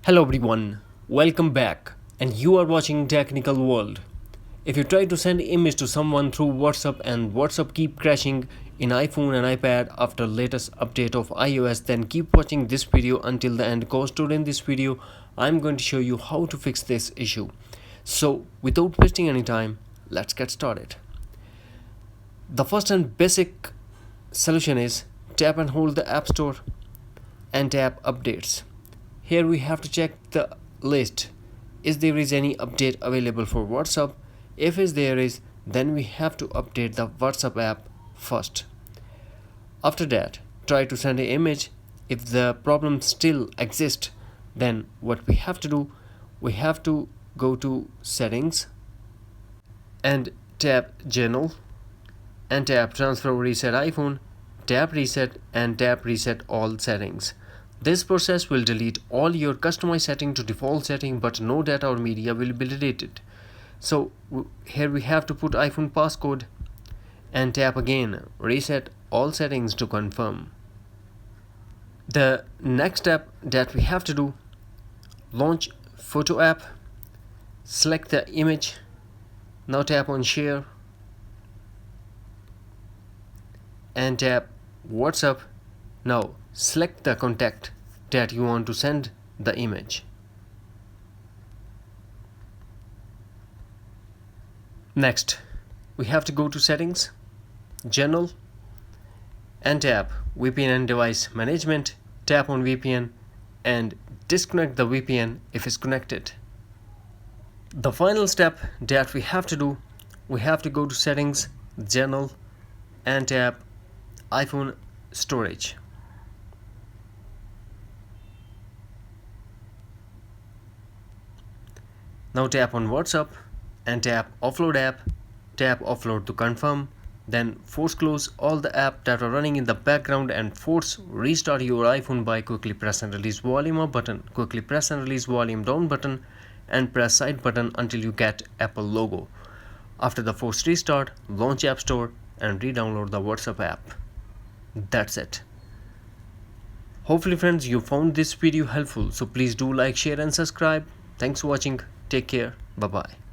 Hello everyone, welcome back, and you are watching Technical World. If you try to send image to someone through WhatsApp and WhatsApp keep crashing in iPhone and iPad after latest update of iOS, then keep watching this video until the end, cause today in this video I'm going to show you how to fix this issue. So without wasting any time, let's get started. The first and basic solution is tap and hold the App Store and tap updates. Here we have to check the list. Is there any update available for WhatsApp? If there is, then we have to update the WhatsApp app first. After that, try to send an image. If the problem still exists, then what we have to do, we have to go to settings and tap general and tap transfer reset iPhone, tap reset and tap reset all settings. This process will delete all your customized setting to default setting, but no data or media will be deleted. So here we have to put iPhone passcode and tap again reset all settings to confirm. The next step that we have to do, launch photo app, select the image, now tap on share and tap WhatsApp. Now select the contact that you want to send the image. Next, we have to go to settings, general, and tap VPN and device management. Tap on VPN and disconnect the VPN if it's connected. The final step that we have to do, we have to go to settings, general, and tap iPhone storage. Now tap on WhatsApp and tap offload app, tap offload to confirm, then force close all the apps that are running in the background and force restart your iPhone by quickly press and release volume up button, quickly press and release volume down button, and press side button until you get Apple logo. After the forced restart, launch App Store and re-download the WhatsApp app. That's it. Hopefully friends, you found this video helpful, so please do like, share and subscribe. Thanks for watching. Take care. Bye bye.